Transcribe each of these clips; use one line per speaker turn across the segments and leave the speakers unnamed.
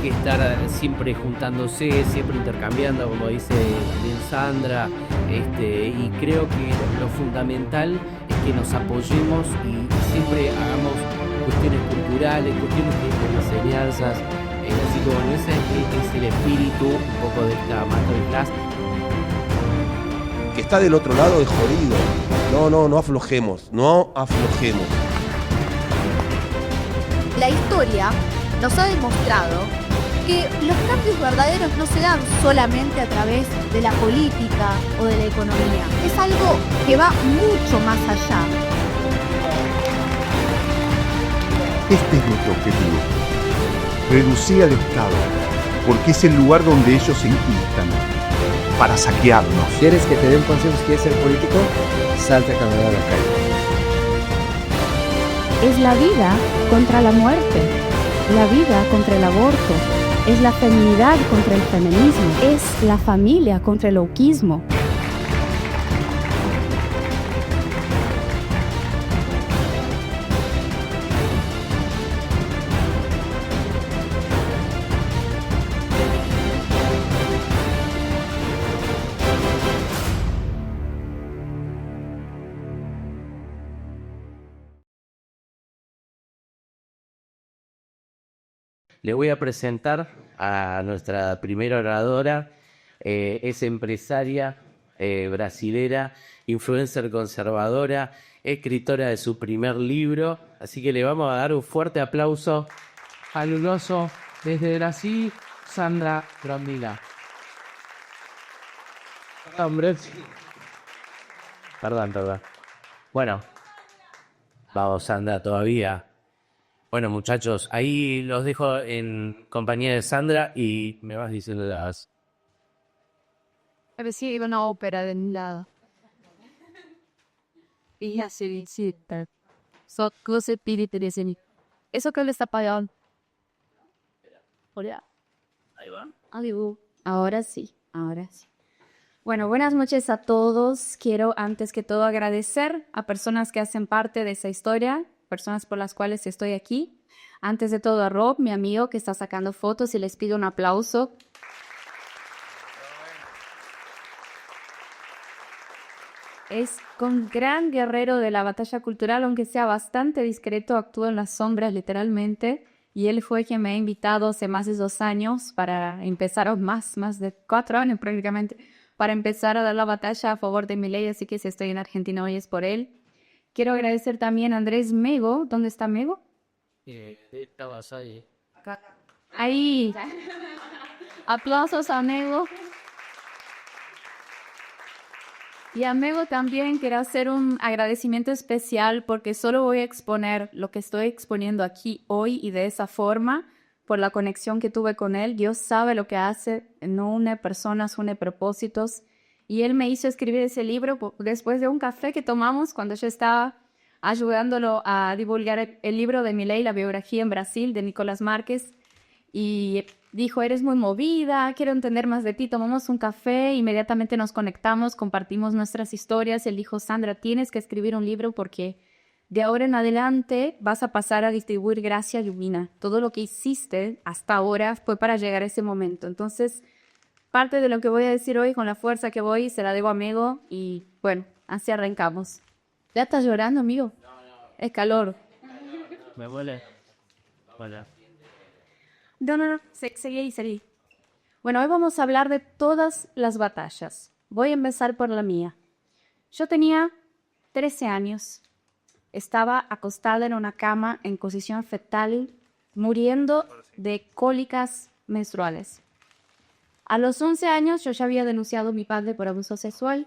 que estar siempre juntándose, siempre intercambiando, como dice bien Sandra, y creo que lo fundamental es que nos apoyemos y siempre hagamos cuestiones culturales, cuestiones de enseñanzas, así que bueno, ese es el espíritu un poco de esta masterclass.
Que está del otro lado es jodido. No aflojemos, no aflojemos.
La historia nos ha demostrado que los cambios verdaderos no se dan solamente a través de la política o de la economía. Es algo que va mucho más allá.
Este es nuestro objetivo. Reducir al Estado, porque es el lugar donde ellos se instan para saquearnos.
¿Quieres que te dé un consejo si quieres ser político? Salte a caminar a la calle.
Es la vida contra la muerte, la vida contra el aborto, es la feminidad contra el feminismo, es la familia contra el wokeismo.
Le voy a presentar a nuestra primera oradora, es empresaria brasilera, influencer conservadora, escritora de su primer libro, así que le vamos a dar un fuerte aplauso caluroso desde Brasil, Sandra Brondila. Perdón. Bueno, vamos Sandra todavía. Bueno, muchachos, ahí los dejo en compañía de Sandra y me vas diciendo las...
A ver si iba una ópera de un lado. Y así, sí. So, cose pirite de ese. Eso que le está pagando. Hola.
Ahí va.
Adiós. Ahora sí. Bueno, buenas noches a todos. Quiero antes que todo agradecer a personas que hacen parte de esa historia, personas por las cuales estoy aquí. Antes de todo a Rob, mi amigo, que está sacando fotos y les pido un aplauso. Es un gran guerrero de la batalla cultural, aunque sea bastante discreto, actúa en las sombras literalmente. Y él fue quien me ha invitado hace más de 2 años para empezar, o más de 4 años prácticamente, para empezar a dar la batalla a favor de Milei, así que si estoy en Argentina hoy es por él. Quiero agradecer también a Andrés Mego. ¿Dónde está Mego?
Estabas ahí.
Ahí. Aplausos a Mego. Y a Mego también quiero hacer un agradecimiento especial porque solo voy a exponer lo que estoy exponiendo aquí hoy y de esa forma por la conexión que tuve con él. Dios sabe lo que hace, no une personas, une propósitos. Y él me hizo escribir ese libro después de un café que tomamos cuando yo estaba ayudándolo a divulgar el libro de Milei, la biografía en Brasil de Nicolás Márquez. Y dijo, eres muy movida, quiero entender más de ti, tomamos un café, inmediatamente nos conectamos, compartimos nuestras historias. Él dijo, Sandra, tienes que escribir un libro porque de ahora en adelante vas a pasar a distribuir gracia divina. Todo lo que hiciste hasta ahora fue para llegar a ese momento. Entonces, parte de lo que voy a decir hoy, con la fuerza que voy, se la debo a Amigo y bueno, así arrancamos. ¿Ya estás llorando, amigo? No. Es calor.
¿Me huele? Hola.
No. Seguí. Bueno, hoy vamos a hablar de todas las batallas. Voy a empezar por la mía. Yo tenía 13 años. Estaba acostada en una cama en posición fetal, muriendo de cólicas menstruales. A los 11 años yo ya había denunciado a mi padre por abuso sexual.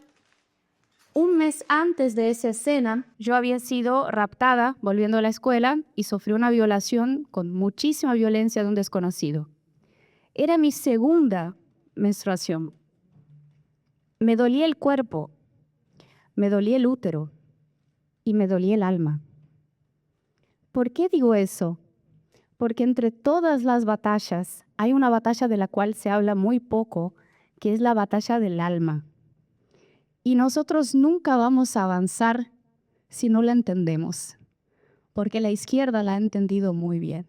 Un mes antes de esa escena, yo había sido raptada volviendo a la escuela y sufrí una violación con muchísima violencia de un desconocido. Era mi segunda menstruación. Me dolía el cuerpo, me dolía el útero y me dolía el alma. ¿Por qué digo eso? Porque entre todas las batallas hay una batalla de la cual se habla muy poco, que es la batalla del alma. Y nosotros nunca vamos a avanzar si no la entendemos, porque la izquierda la ha entendido muy bien.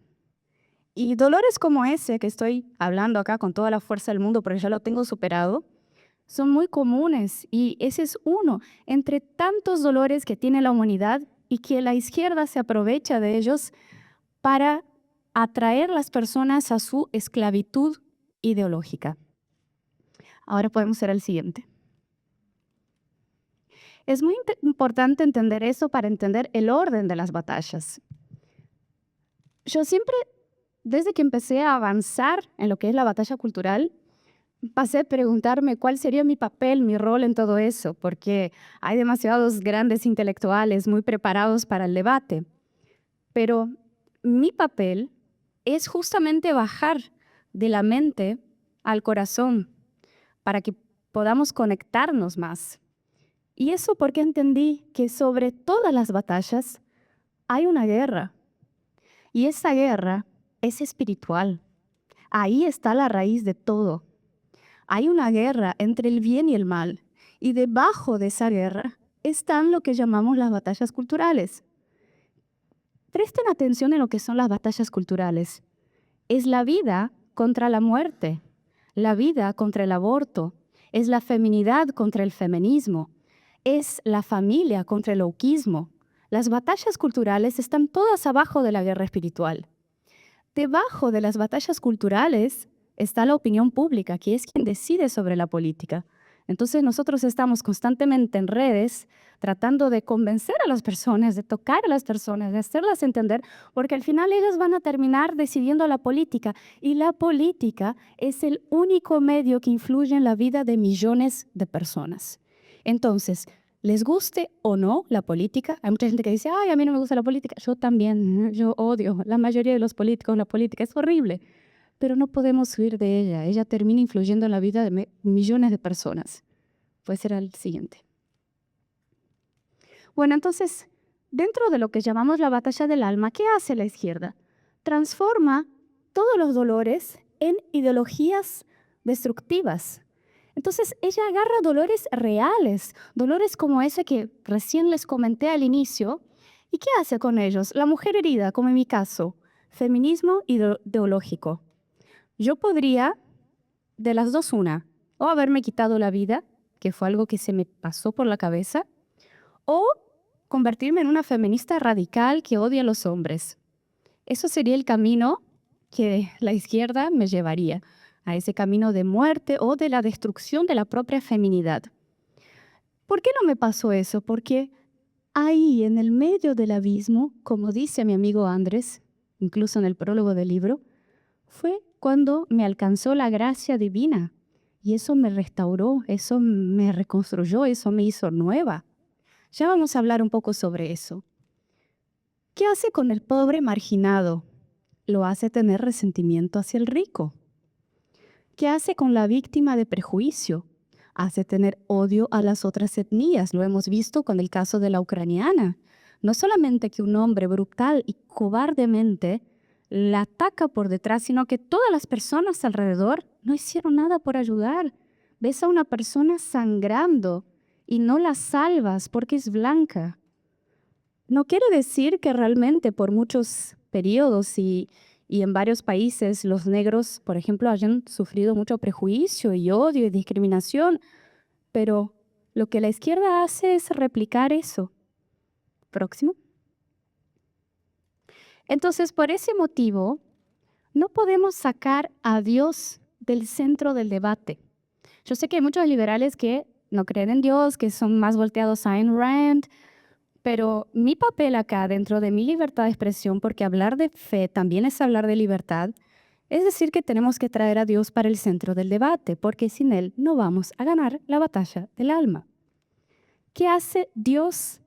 Y dolores como ese que estoy hablando acá con toda la fuerza del mundo, porque ya lo tengo superado, son muy comunes y ese es uno entre tantos dolores que tiene la humanidad y que la izquierda se aprovecha de ellos para atraer a las personas a su esclavitud ideológica. Ahora podemos ir al siguiente. Es muy importante entender eso para entender el orden de las batallas. Yo siempre, desde que empecé a avanzar en lo que es la batalla cultural, pasé a preguntarme cuál sería mi papel, mi rol en todo eso, porque hay demasiados grandes intelectuales muy preparados para el debate. Pero mi papel es justamente bajar de la mente al corazón para que podamos conectarnos más. Y eso porque entendí que sobre todas las batallas hay una guerra. Y esa guerra es espiritual. Ahí está la raíz de todo. Hay una guerra entre el bien y el mal. Y debajo de esa guerra están lo que llamamos las batallas culturales. Presten atención en lo que son las batallas culturales. Es la vida contra la muerte, la vida contra el aborto, es la feminidad contra el feminismo, es la familia contra el laicismo. Las batallas culturales están todas abajo de la guerra espiritual. Debajo de las batallas culturales está la opinión pública, que es quien decide sobre la política. Entonces nosotros estamos constantemente en redes tratando de convencer a las personas, de tocar a las personas, de hacerlas entender, porque al final ellas van a terminar decidiendo la política. Y la política es el único medio que influye en la vida de millones de personas. Entonces, les guste o no la política, hay mucha gente que dice, ay, a mí no me gusta la política. Yo también, yo odio la mayoría de los políticos, la política es horrible. Pero no podemos huir de ella. Ella termina influyendo en la vida de millones de personas. Puede ser el siguiente. Bueno, entonces, dentro de lo que llamamos la batalla del alma, ¿qué hace la izquierda? Transforma todos los dolores en ideologías destructivas. Entonces, ella agarra dolores reales, dolores como ese que recién les comenté al inicio. ¿Y qué hace con ellos? La mujer herida, como en mi caso, feminismo ideológico. Yo podría, de las dos una, o haberme quitado la vida, que fue algo que se me pasó por la cabeza, o convertirme en una feminista radical que odia a los hombres. Eso sería el camino que la izquierda me llevaría, a ese camino de muerte o de la destrucción de la propia feminidad. ¿Por qué no me pasó eso? Porque ahí, en el medio del abismo, como dice mi amigo Andrés, incluso en el prólogo del libro, fue cuando me alcanzó la gracia divina. Y eso me restauró, eso me reconstruyó, eso me hizo nueva. Ya vamos a hablar un poco sobre eso. ¿Qué hace con el pobre marginado? Lo hace tener resentimiento hacia el rico. ¿Qué hace con la víctima de prejuicio? Hace tener odio a las otras etnias. Lo hemos visto con el caso de la ucraniana. No solamente que un hombre brutal y cobardemente la ataca por detrás, sino que todas las personas alrededor no hicieron nada por ayudar. Ves a una persona sangrando y no la salvas porque es blanca. No quiere decir que realmente por muchos periodos y en varios países los negros, por ejemplo, hayan sufrido mucho prejuicio y odio y discriminación, pero lo que la izquierda hace es replicar eso. Próximo. Entonces, por ese motivo, no podemos sacar a Dios del centro del debate. Yo sé que hay muchos liberales que no creen en Dios, que son más volteados a Ayn Rand, pero mi papel acá, dentro de mi libertad de expresión, porque hablar de fe también es hablar de libertad, es decir que tenemos que traer a Dios para el centro del debate, porque sin Él no vamos a ganar la batalla del alma. ¿Qué hace Dios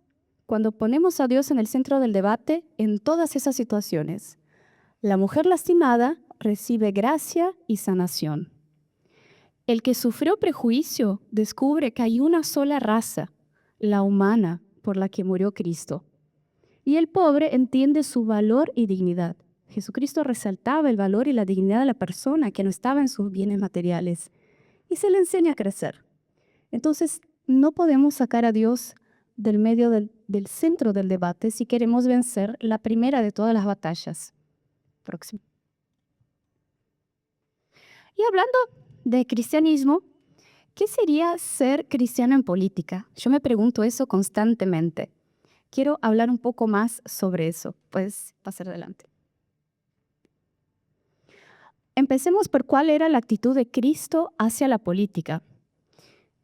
cuando ponemos a Dios en el centro del debate en todas esas situaciones? La mujer lastimada recibe gracia y sanación. El que sufrió prejuicio descubre que hay una sola raza, la humana, por la que murió Cristo. Y el pobre entiende su valor y dignidad. Jesucristo resaltaba el valor y la dignidad de la persona que no estaba en sus bienes materiales y se le enseña a crecer. Entonces, no podemos sacar a Dios del medio del centro del debate si queremos vencer la primera de todas las batallas. Próximo. Y hablando de cristianismo, ¿qué sería ser cristiano en política? Yo me pregunto eso constantemente. Quiero hablar un poco más sobre eso. Puedes pasar adelante. Empecemos por cuál era la actitud de Cristo hacia la política.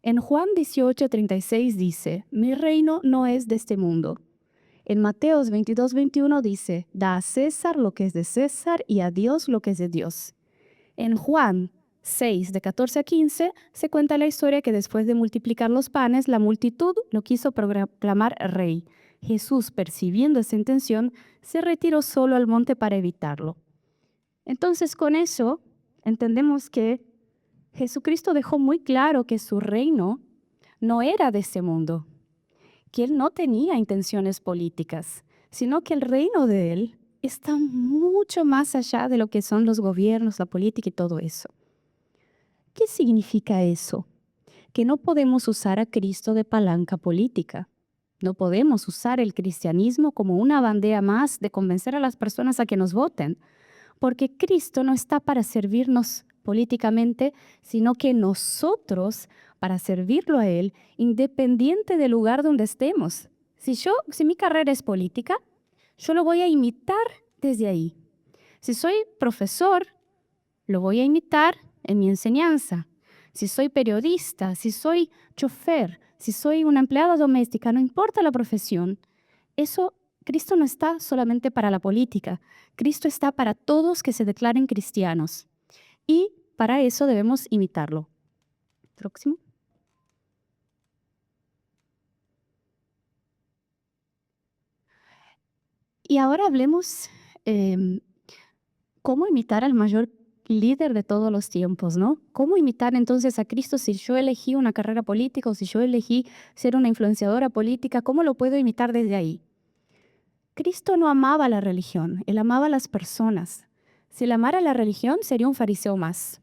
En Juan 18:36 dice, mi reino no es de este mundo. En Mateos 22:21 dice, da a César lo que es de César y a Dios lo que es de Dios. En Juan 6, de 14 a 15, se cuenta la historia que después de multiplicar los panes, la multitud lo quiso proclamar rey. Jesús, percibiendo esa intención, se retiró solo al monte para evitarlo. Entonces, con eso, entendemos que Jesucristo dejó muy claro que su reino no era de este mundo, que Él no tenía intenciones políticas, sino que el reino de Él está mucho más allá de lo que son los gobiernos, la política y todo eso. ¿Qué significa eso? Que no podemos usar a Cristo de palanca política. No podemos usar el cristianismo como una bandera más de convencer a las personas a que nos voten, porque Cristo no está para servirnos políticamente, sino que nosotros para servirlo a Él, independiente del lugar donde estemos. Si mi carrera es política, yo lo voy a imitar desde ahí. Si soy profesor, lo voy a imitar en mi enseñanza. Si soy periodista, si soy chofer, si soy una empleada doméstica, no importa la profesión, Cristo no está solamente para la política. Cristo está para todos que se declaren cristianos. Y para eso debemos imitarlo. Próximo. Y ahora hablemos cómo imitar al mayor líder de todos los tiempos, ¿no? ¿Cómo imitar entonces a Cristo si yo elegí una carrera política o si yo elegí ser una influenciadora política? ¿Cómo lo puedo imitar desde ahí? Cristo no amaba la religión, Él amaba a las personas. Si Él amara la religión, sería un fariseo más.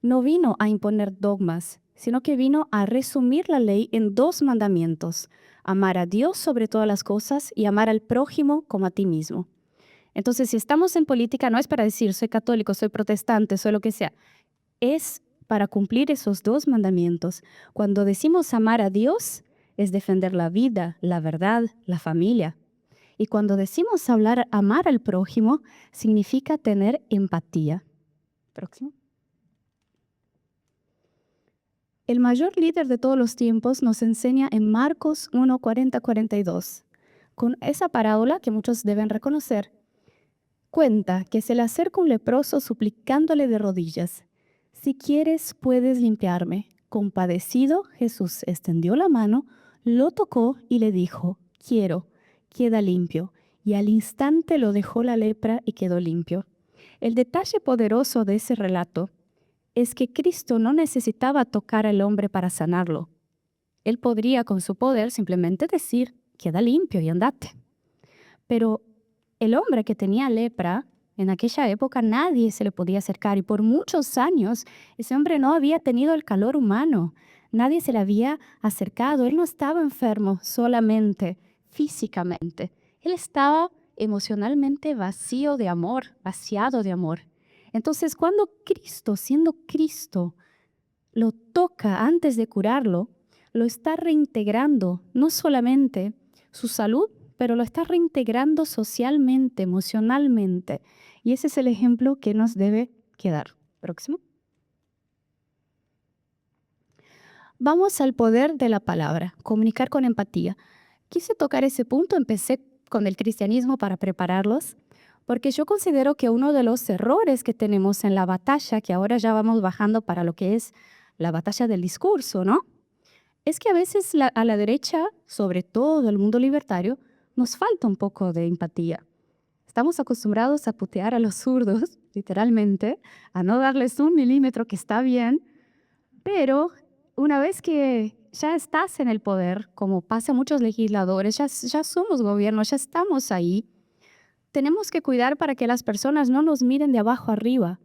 No vino a imponer dogmas, sino que vino a resumir la ley en 2 mandamientos: amar a Dios sobre todas las cosas y amar al prójimo como a ti mismo. Entonces, si estamos en política, no es para decir soy católico, soy protestante, soy lo que sea. Es para cumplir esos 2 mandamientos. Cuando decimos amar a Dios, es defender la vida, la verdad, la familia. Y cuando decimos amar al prójimo, significa tener empatía. Próximo. El mayor líder de todos los tiempos nos enseña en Marcos 1:40-42. Con esa parábola que muchos deben reconocer, cuenta que se le acerca un leproso suplicándole de rodillas: si quieres, puedes limpiarme. Compadecido, Jesús extendió la mano, lo tocó y le dijo: quiero, queda limpio. Y al instante lo dejó la lepra y quedó limpio. El detalle poderoso de ese relato es que Cristo no necesitaba tocar al hombre para sanarlo. Él podría con su poder simplemente decir: queda limpio y andate. Pero el hombre que tenía lepra, en aquella época nadie se le podía acercar y por muchos años ese hombre no había tenido el calor humano. Nadie se le había acercado. Él no estaba enfermo solamente físicamente. Él estaba emocionalmente vacío de amor, vaciado de amor. Entonces, cuando Cristo, siendo Cristo, lo toca antes de curarlo, lo está reintegrando no solamente su salud, pero lo está reintegrando socialmente, emocionalmente. Y ese es el ejemplo que nos debe quedar. Próximo. Vamos al poder de la palabra, comunicar con empatía. Quise tocar ese punto, empecé con el cristianismo para prepararlos, porque yo considero que uno de los errores que tenemos en la batalla, que ahora ya vamos bajando para lo que es la batalla del discurso, ¿no? Es que a veces a la derecha, sobre todo el mundo libertario, nos falta un poco de empatía. Estamos acostumbrados a putear a los zurdos, literalmente, a no darles 1 milímetro, que está bien, pero una vez que ya estás en el poder, como pasa a muchos legisladores, ya somos gobierno, ya estamos ahí, tenemos que cuidar para que las personas no nos miren de abajo arriba,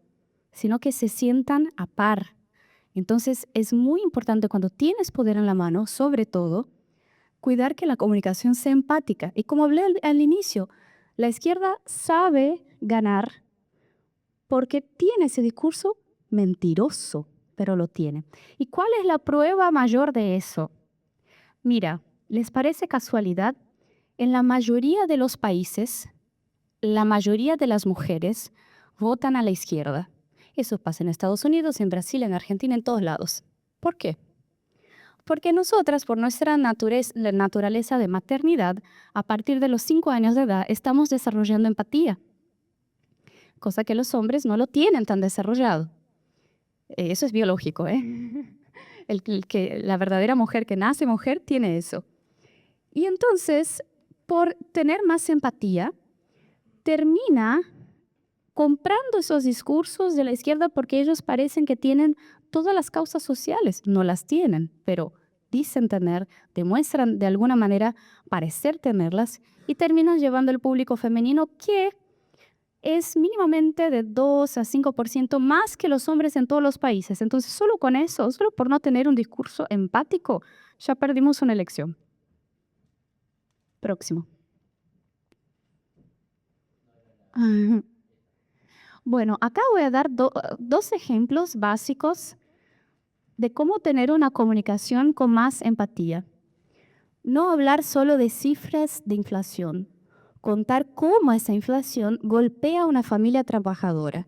sino que se sientan a par. Entonces, es muy importante cuando tienes poder en la mano, sobre todo, cuidar que la comunicación sea empática. Y como hablé al inicio, la izquierda sabe ganar porque tiene ese discurso mentiroso, pero lo tiene. ¿Y cuál es la prueba mayor de eso? Mira, ¿les parece casualidad? En la mayoría de los países, la mayoría de las mujeres votan a la izquierda. Eso pasa en Estados Unidos, en Brasil, en Argentina, en todos lados. ¿Por qué? Porque nosotras, por nuestra naturaleza de maternidad, a partir de los 5 años de edad, estamos desarrollando empatía, cosa que los hombres no lo tienen tan desarrollado. Eso es biológico, ¿eh? La verdadera mujer que nace mujer tiene eso. Y entonces, por tener más empatía, termina comprando esos discursos de la izquierda porque ellos parecen que tienen todas las causas sociales. No las tienen, pero dicen tener, demuestran de alguna manera parecer tenerlas y terminan llevando al público femenino que es mínimamente de 2 a 5% más que los hombres en todos los países. Entonces, solo con eso, solo por no tener un discurso empático, ya perdimos una elección. Próximo. Bueno, acá voy a dar dos ejemplos básicos de cómo tener una comunicación con más empatía. No hablar solo de cifras de inflación, contar cómo esa inflación golpea a una familia trabajadora.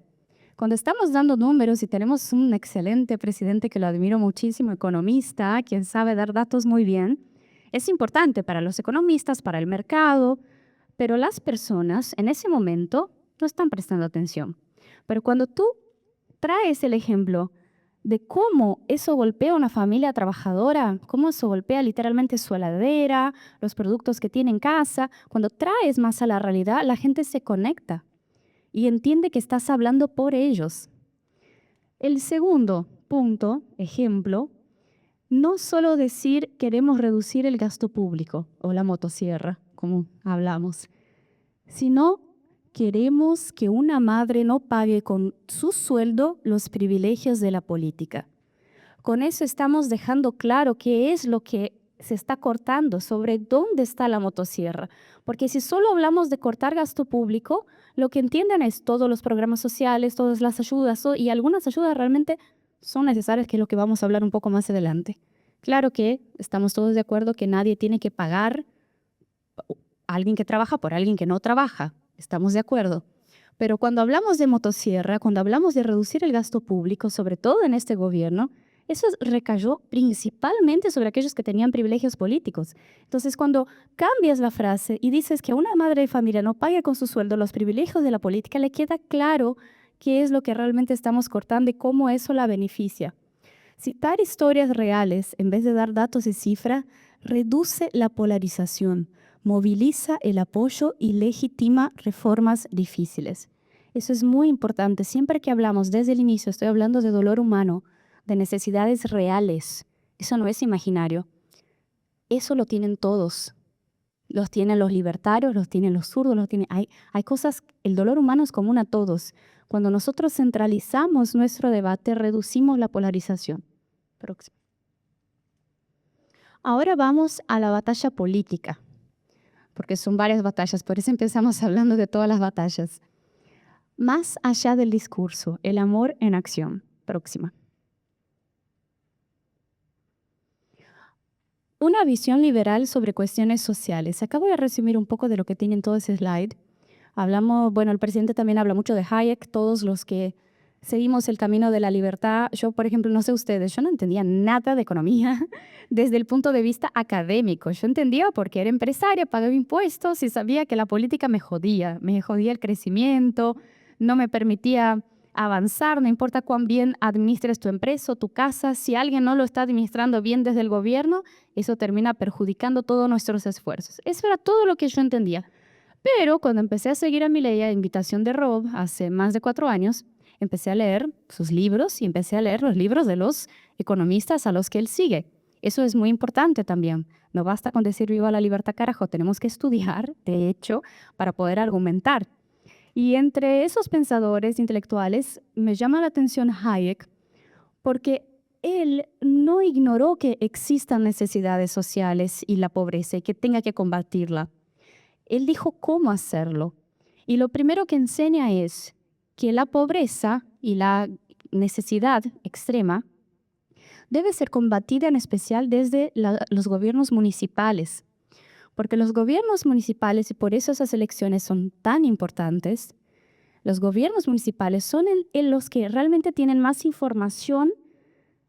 Cuando estamos dando números y tenemos un excelente presidente que lo admiro muchísimo, economista, quien sabe dar datos muy bien, es importante para los economistas, para el mercado, pero las personas en ese momento no están prestando atención. Pero cuando tú traes el ejemplo de cómo eso golpea a una familia trabajadora, cómo eso golpea literalmente su heladera, los productos que tiene en casa, cuando traes más a la realidad, la gente se conecta y entiende que estás hablando por ellos. El segundo punto, ejemplo, no solo decir queremos reducir el gasto público o la motosierra, como hablamos, sino queremos que una madre no pague con su sueldo los privilegios de la política. Con eso estamos dejando claro qué es lo que se está cortando, sobre dónde está la motosierra. Porque si solo hablamos de cortar gasto público, lo que entienden es todos los programas sociales, todas las ayudas, y algunas ayudas realmente son necesarias, que es lo que vamos a hablar un poco más adelante. Claro que estamos todos de acuerdo que nadie tiene que pagar a alguien que trabaja por alguien que no trabaja. Estamos de acuerdo. Pero cuando hablamos de motosierra, cuando hablamos de reducir el gasto público, sobre todo en este gobierno, eso recayó principalmente sobre aquellos que tenían privilegios políticos. Entonces, cuando cambias la frase y dices que una madre de familia no pague con su sueldo los privilegios de la política, le queda claro qué es lo que realmente estamos cortando y cómo eso la beneficia. Citar historias reales en vez de dar datos y cifras reduce la polarización, moviliza el apoyo y legitima reformas difíciles. Eso es muy importante. Siempre que hablamos desde el inicio, estoy hablando de dolor humano, de necesidades reales. Eso no es imaginario. Eso lo tienen todos. Los tienen los libertarios, los tienen los zurdos, hay cosas, el dolor humano es común a todos. Cuando nosotros centralizamos nuestro debate, reducimos la polarización. Próximo. Ahora vamos a la batalla política, porque son varias batallas, por eso empezamos hablando de todas las batallas. Más allá del discurso, el amor en acción. Próxima. Una visión liberal sobre cuestiones sociales. Acá voy a resumir un poco de lo que tiene en todo ese slide. El presidente también habla mucho de Hayek, todos los que seguimos el camino de la libertad. Yo, por ejemplo, no sé ustedes, yo no entendía nada de economía desde el punto de vista académico. Yo entendía porque era empresaria, pagaba impuestos y sabía que la política me jodía el crecimiento, no me permitía avanzar, no importa cuán bien administres tu empresa o tu casa, si alguien no lo está administrando bien desde el gobierno, eso termina perjudicando todos nuestros esfuerzos. Eso era todo lo que yo entendía. Pero cuando empecé a seguir a Milei a invitación de Rob hace más de 4 años, empecé a leer sus libros y empecé a leer los libros de los economistas a los que él sigue. Eso es muy importante también. No basta con decir viva la libertad, carajo. Tenemos que estudiar, de hecho, para poder argumentar. Y entre esos pensadores intelectuales me llama la atención Hayek porque él no ignoró que existan necesidades sociales y la pobreza y que tenga que combatirla. Él dijo cómo hacerlo. Y lo primero que enseña es que la pobreza y la necesidad extrema debe ser combatida en especial desde los gobiernos municipales, porque los gobiernos municipales, y por eso esas elecciones son tan importantes, los gobiernos municipales son los que realmente tienen más información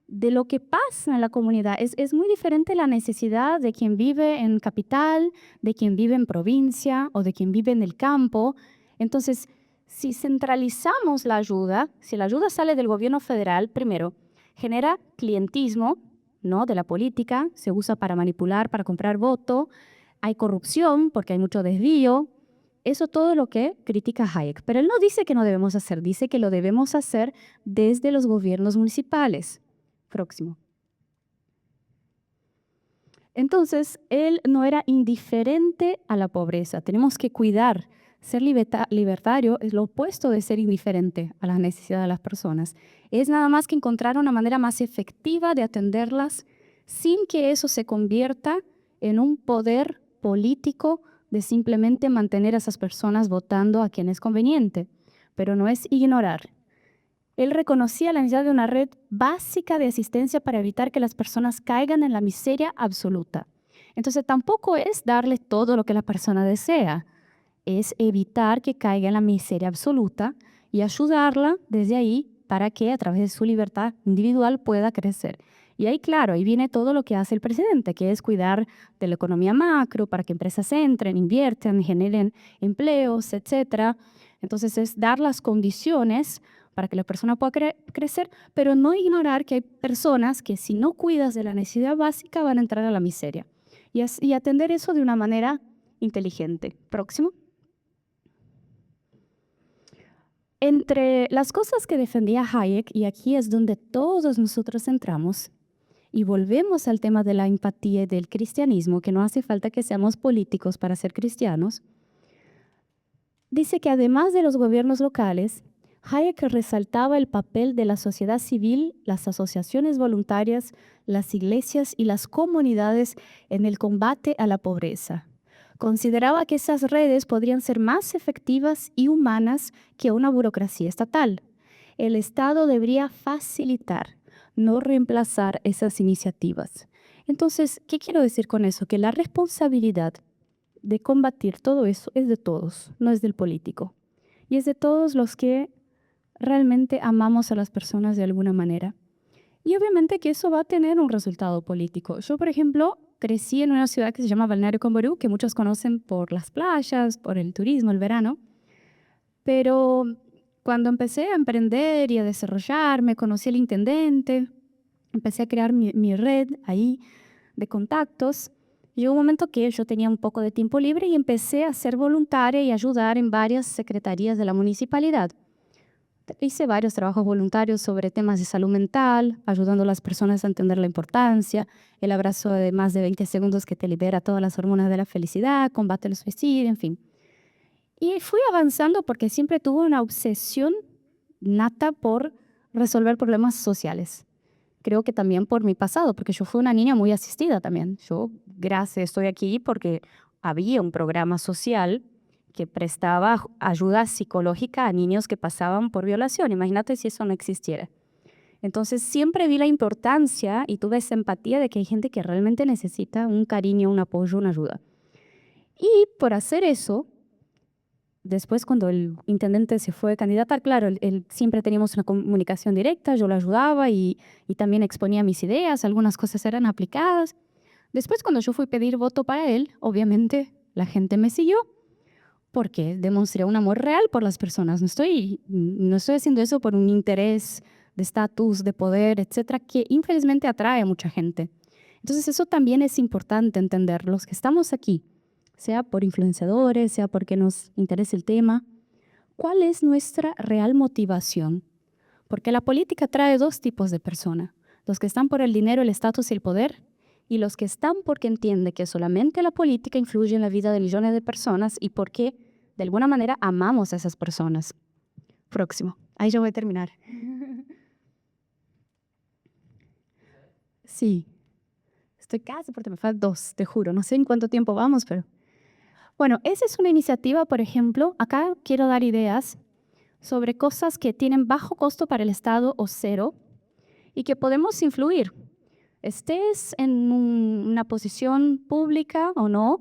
de lo que pasa en la comunidad. Es muy diferente la necesidad de quien vive en capital, de quien vive en provincia o de quien vive en el campo. Entonces, si centralizamos la ayuda, si la ayuda sale del gobierno federal, primero, genera clientismo, ¿no?, de la política, se usa para manipular, para comprar voto, hay corrupción porque hay mucho desvío. Eso todo lo que critica Hayek. Pero él no dice que no debemos hacer, dice que lo debemos hacer desde los gobiernos municipales. Próximo. Entonces, él no era indiferente a la pobreza. Tenemos que cuidar. Ser libertario es lo opuesto de ser indiferente a las necesidades de las personas. Es nada más que encontrar una manera más efectiva de atenderlas sin que eso se convierta en un poder político de simplemente mantener a esas personas votando a quien es conveniente. Pero no es ignorar. Él reconocía la necesidad de una red básica de asistencia para evitar que las personas caigan en la miseria absoluta. Entonces tampoco es darle todo lo que la persona desea, es evitar que caiga en la miseria absoluta y ayudarla desde ahí para que a través de su libertad individual pueda crecer. Y ahí, claro, ahí viene todo lo que hace el presidente, que es cuidar de la economía macro para que empresas entren, inviertan, generen empleos, etc. Entonces es dar las condiciones para que la persona pueda crecer, pero no ignorar que hay personas que si no cuidas de la necesidad básica van a entrar a la miseria. Y atender eso de una manera inteligente. Próximo. Entre las cosas que defendía Hayek, y aquí es donde todos nosotros entramos, y volvemos al tema de la empatía y del cristianismo, que no hace falta que seamos políticos para ser cristianos, dice que además de los gobiernos locales, Hayek resaltaba el papel de la sociedad civil, las asociaciones voluntarias, las iglesias y las comunidades en el combate a la pobreza. Consideraba que esas redes podrían ser más efectivas y humanas que una burocracia estatal. El Estado debería facilitar, no reemplazar esas iniciativas. Entonces, ¿qué quiero decir con eso? Que la responsabilidad de combatir todo eso es de todos, no es del político. Y es de todos los que realmente amamos a las personas de alguna manera. Y obviamente que eso va a tener un resultado político. Yo, por ejemplo, crecí en una ciudad que se llama Balneario Camboriú, que muchos conocen por las playas, por el turismo, el verano. Pero cuando empecé a emprender y a desarrollarme, conocí al intendente, empecé a crear mi red ahí de contactos. Llegó un momento que yo tenía un poco de tiempo libre y empecé a ser voluntaria y ayudar en varias secretarías de la municipalidad. Hice varios trabajos voluntarios sobre temas de salud mental, ayudando a las personas a entender la importancia, el abrazo de más de 20 segundos que te libera todas las hormonas de la felicidad, combate el suicidio, en fin. Y fui avanzando porque siempre tuve una obsesión nata por resolver problemas sociales. Creo que también por mi pasado, porque yo fui una niña muy asistida también. Yo, gracias, estoy aquí porque había un programa social que prestaba ayuda psicológica a niños que pasaban por violación. Imagínate si eso no existiera. Entonces siempre vi la importancia y tuve esa empatía de que hay gente que realmente necesita un cariño, un apoyo, una ayuda. Y por hacer eso, después cuando el intendente se fue a candidatar, claro, él siempre teníamos una comunicación directa, yo lo ayudaba y también exponía mis ideas, algunas cosas eran aplicadas. Después cuando yo fui a pedir voto para él, obviamente la gente me siguió, porque demostré un amor real por las personas. No estoy haciendo eso por un interés de estatus, de poder, etcétera, que infelizmente atrae a mucha gente. Entonces eso también es importante entender. Los que estamos aquí, sea por influenciadores, sea porque nos interesa el tema, ¿cuál es nuestra real motivación? Porque la política trae dos tipos de personas. Los que están por el dinero, el estatus y el poder, y los que están porque entienden que solamente la política influye en la vida de millones de personas y porque de alguna manera amamos a esas personas. Próximo. Ahí yo voy a terminar. Sí. Estoy casi porque me faltan 2, te juro. No sé en cuánto tiempo vamos, pero... Bueno, esa es una iniciativa, por ejemplo, acá quiero dar ideas sobre cosas que tienen bajo costo para el Estado o cero y que podemos influir. Estés en una posición pública o no,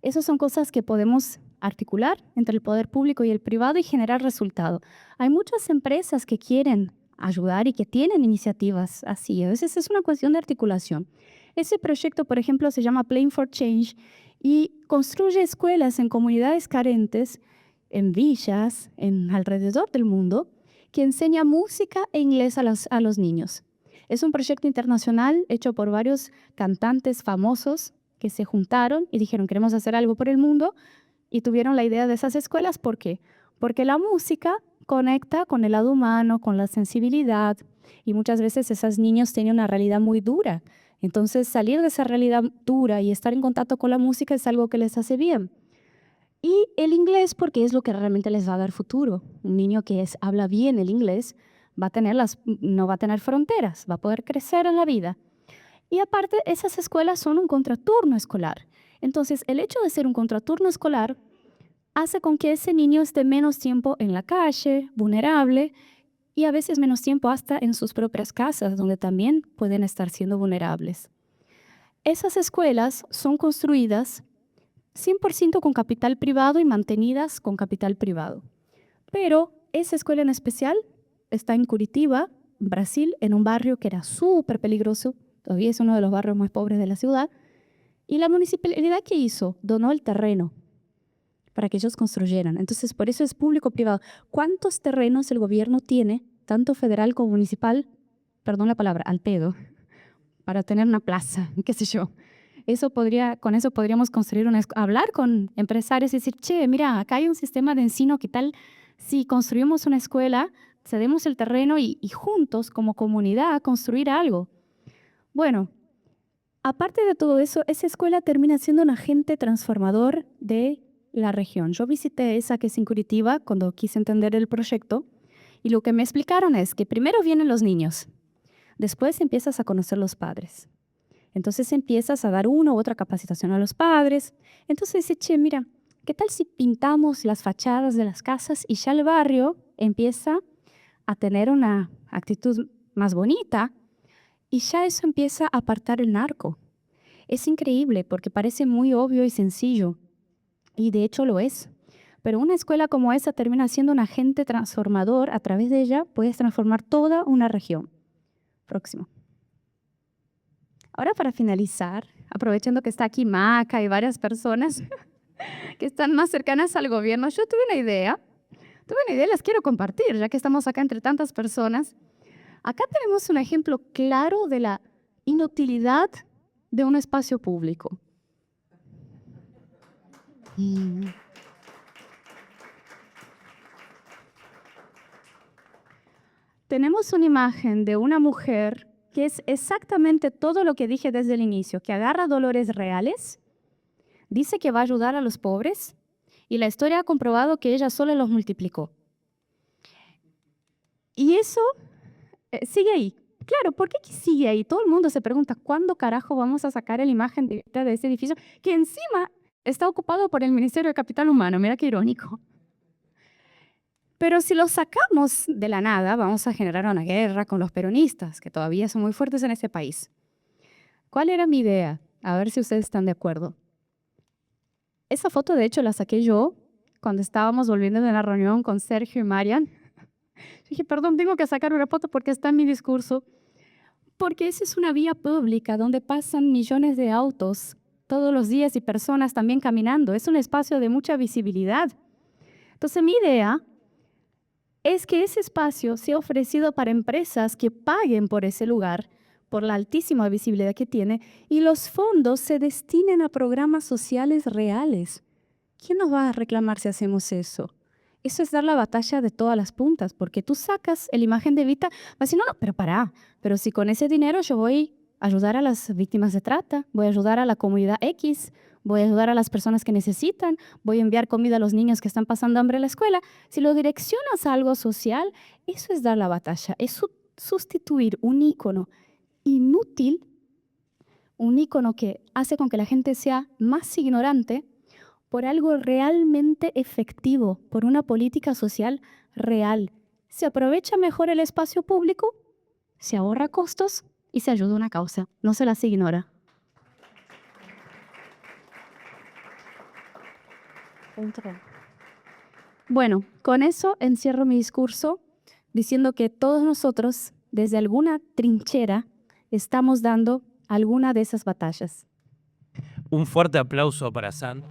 esas son cosas que podemos articular entre el poder público y el privado y generar resultado. Hay muchas empresas que quieren ayudar y que tienen iniciativas así. A veces es una cuestión de articulación. Ese proyecto, por ejemplo, se llama Playing for Change y construye escuelas en comunidades carentes, en villas, alrededor del mundo, que enseña música e inglés a los niños. Es un proyecto internacional hecho por varios cantantes famosos que se juntaron y dijeron, queremos hacer algo por el mundo, y tuvieron la idea de esas escuelas. ¿Por qué? Porque la música conecta con el lado humano, con la sensibilidad, y muchas veces esos niños tienen una realidad muy dura. Entonces, salir de esa realidad dura y estar en contacto con la música es algo que les hace bien. Y el inglés, porque es lo que realmente les va a dar futuro. Un niño que habla bien el inglés no va a tener fronteras, va a poder crecer en la vida. Y aparte, esas escuelas son un contraturno escolar. Entonces, el hecho de ser un contraturno escolar hace con que ese niño esté menos tiempo en la calle, vulnerable, y a veces menos tiempo hasta en sus propias casas, donde también pueden estar siendo vulnerables. Esas escuelas son construidas 100% con capital privado y mantenidas con capital privado. Pero esa escuela en especial está en Curitiba, Brasil, en un barrio que era súper peligroso, todavía es uno de los barrios más pobres de la ciudad, y la municipalidad, ¿qué hizo? Donó el terreno para que ellos construyeran. Entonces, por eso es público-privado. ¿Cuántos terrenos el gobierno tiene, tanto federal como municipal, perdón la palabra, al pedo, para tener una plaza, qué sé yo? Con eso podríamos construir hablar con empresarios y decir, che, mira, acá hay un sistema de encino, ¿qué tal si construimos una escuela, cedemos el terreno y juntos, como comunidad, construir algo? Bueno, aparte de todo eso, esa escuela termina siendo un agente transformador de la región. Yo visité esa que es en Curitiba cuando quise entender el proyecto y lo que me explicaron es que primero vienen los niños, después empiezas a conocer los padres. Entonces empiezas a dar una u otra capacitación a los padres. Entonces dice, che, mira, ¿qué tal si pintamos las fachadas de las casas y ya el barrio empieza a tener una actitud más bonita y ya eso empieza a apartar el narco? Es increíble porque parece muy obvio y sencillo y de hecho lo es. Pero una escuela como esa termina siendo un agente transformador. A través de ella puedes transformar toda una región. Próximo. Ahora para finalizar, aprovechando que está aquí Maca y varias personas que están más cercanas al gobierno, yo tuve una idea y las quiero compartir, ya que estamos acá entre tantas personas. Acá tenemos un ejemplo claro de la inutilidad de un espacio público. Tenemos una imagen de una mujer que es exactamente todo lo que dije desde el inicio, que agarra dolores reales, dice que va a ayudar a los pobres y la historia ha comprobado que ella sola los multiplicó. Y eso sigue ahí. Claro, ¿por qué sigue ahí? Todo el mundo se pregunta, ¿cuándo carajo vamos a sacar la imagen de ese edificio que encima está ocupado por el Ministerio de Capital Humano? Mira qué irónico. Pero si lo sacamos de la nada, vamos a generar una guerra con los peronistas, que todavía son muy fuertes en ese país. ¿Cuál era mi idea? A ver si ustedes están de acuerdo. Esa foto, de hecho, la saqué yo cuando estábamos volviendo de una reunión con Sergio y Marian. Dije, perdón, tengo que sacar una foto porque está en mi discurso. Porque esa es una vía pública donde pasan millones de autos todos los días y personas también caminando. Es un espacio de mucha visibilidad. Entonces, mi idea es que ese espacio sea ofrecido para empresas que paguen por ese lugar, por la altísima visibilidad que tiene, y los fondos se destinen a programas sociales reales. ¿Quién nos va a reclamar si hacemos eso? Eso es dar la batalla de todas las puntas, porque tú sacas la imagen de Vita, vas a decir, no, pero pará, pero si con ese dinero yo voy a ayudar a las víctimas de trata, voy a ayudar a la comunidad X, voy a ayudar a las personas que necesitan, voy a enviar comida a los niños que están pasando hambre en la escuela. Si lo direccionas a algo social, eso es dar la batalla, es sustituir un ícono inútil, un ícono que hace con que la gente sea más ignorante, por algo realmente efectivo, por una política social real. Se aprovecha mejor el espacio público, se ahorra costos y se ayuda a una causa. No se las ignora. Bueno, con eso encierro mi discurso diciendo que todos nosotros, desde alguna trinchera, estamos dando alguna de esas batallas.
Un fuerte aplauso para San.